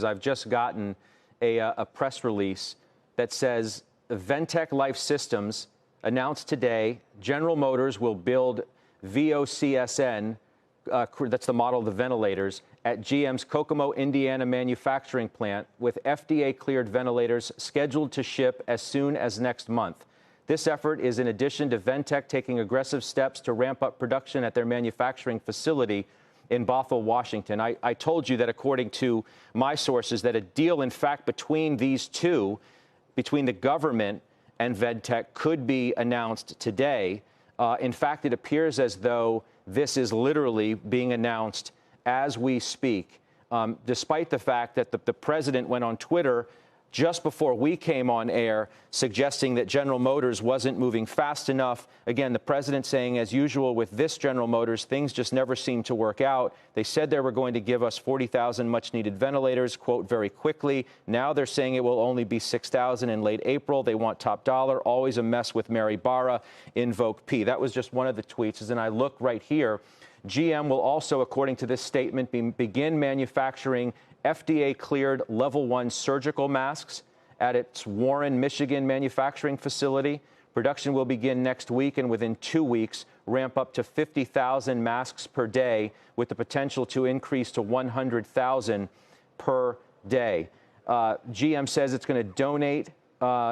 I've just gotten a press release that says Ventec Life Systems announced today General Motors will build VOCSN, that's the model of the ventilators, at GM's Kokomo, Indiana manufacturing plant with FDA-cleared ventilators scheduled to ship as soon as next month. This effort is in addition to Ventec taking aggressive steps to ramp up production at their manufacturing facility in Bothell, Washington. I told you that according to my sources that a deal, in fact, between these two, between the government and Ventec, could be announced today. In fact, it appears as though this is literally being announced as we speak, despite the fact that the president went on Twitter just before we came on air suggesting that General Motors wasn't moving fast enough. Again, the president saying, as usual with this General Motors, things just never seem to work out. They said they were going to give us 40,000 much-needed ventilators, quote, very quickly. Now they're saying it will only be 6,000 in late April. They want top dollar. Always a mess with Mary Barra. Invoke P. That was just one of the tweets. As I look right here, GM will also, according to this statement, begin manufacturing FDA-cleared Level 1 surgical masks at its Warren, Michigan manufacturing facility. Production will begin next week and within 2 weeks ramp up to 50,000 masks per day with the potential to increase to 100,000 per day. GM says it's going to donate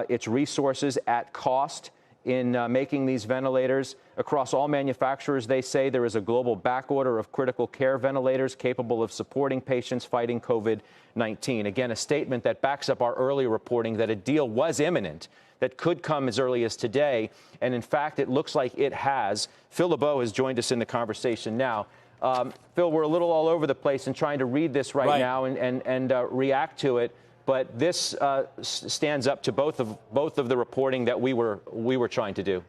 its resources at cost in making these ventilators. Across all manufacturers, they say there is a global backorder of critical care ventilators capable of supporting patients fighting COVID-19. Again, a statement that backs up our earlier reporting that a deal was imminent, that could come as early as today. And in fact, it looks like it has. Phil LeBeau has joined us in the conversation now. Phil, we're a little all over the place in trying to read this right now and react to it. But this stands up to both of the reporting that we were trying to do.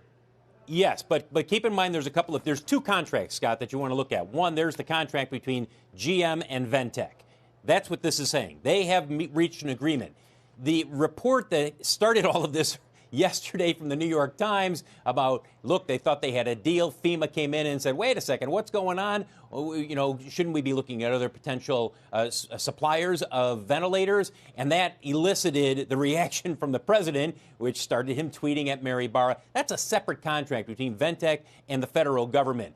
Yes, but keep in mind there's two contracts, Scott, that you want to look at. One, there's the contract between GM and Ventec. That's what this is saying. They have reached an agreement. The report that started all of this yesterday from the New York Times about, look, they thought they had a deal. FEMA came in and said, wait a second, what's going on? Shouldn't we be looking at other potential suppliers of ventilators? And that elicited the reaction from the president, which started him tweeting at Mary Barra. That's a separate contract between Ventec and the federal government.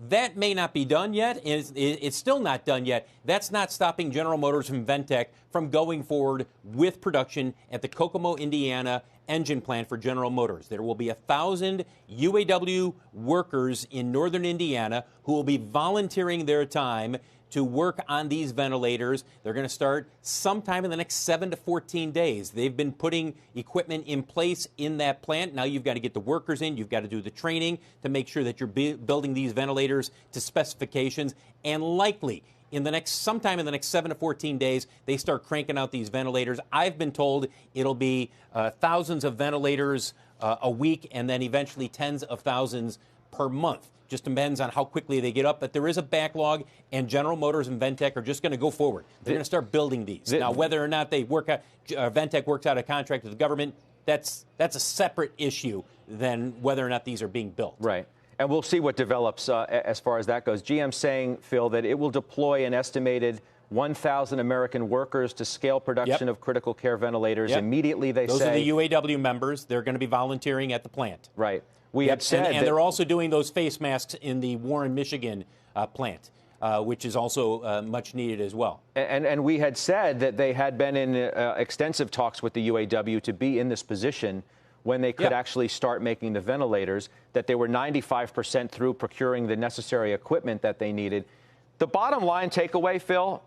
That may not be done yet. It's still not done yet. That's not stopping General Motors and Ventec from going forward with production at the Kokomo, Indiana engine plant for General Motors. There will be 1,000 UAW workers in northern Indiana who will be volunteering their time to work on these ventilators. They're going to start sometime in the next 7 to 14 days. They've been putting equipment in place in that plant. Now you've got to get the workers in. You've got to do the training to make sure that you're building these ventilators to specifications. And likely, sometime in the next 7 to 14 days, they start cranking out these ventilators. I've been told it'll be thousands of ventilators a week and then eventually tens of thousands per month. Just depends on how quickly they get up. But there is a backlog, and General Motors and Ventec are just going to go forward. They're going to start building these. Now, whether or not Ventec works out a contract with the government, that's a separate issue than whether or not these are being built. Right. And we'll see what develops as far as that goes. GM saying, Phil, that it will deploy an estimated 1,000 American workers to scale production of critical care ventilators. Immediately, those are the UAW members. They're going to be volunteering at the plant. Right. We had said and they're also doing those face masks in the Warren, Michigan plant, which is also much needed as well. And we had said that they had been in extensive talks with the UAW to be in this position when they could actually start making the ventilators, that they were 95% through procuring the necessary equipment that they needed. The bottom line takeaway, Phil,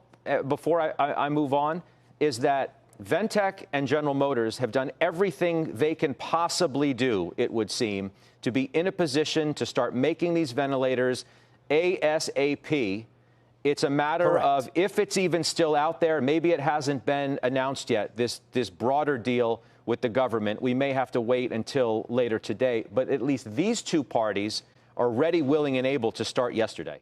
before I move on, is that Ventec and General Motors have done everything they can possibly do, it would seem, to be in a position to start making these ventilators ASAP. It's a matter of if it's even still out there. Maybe it hasn't been announced yet, this broader deal with the government. We may have to wait until later today. But at least these two parties are ready, willing, and able to start yesterday.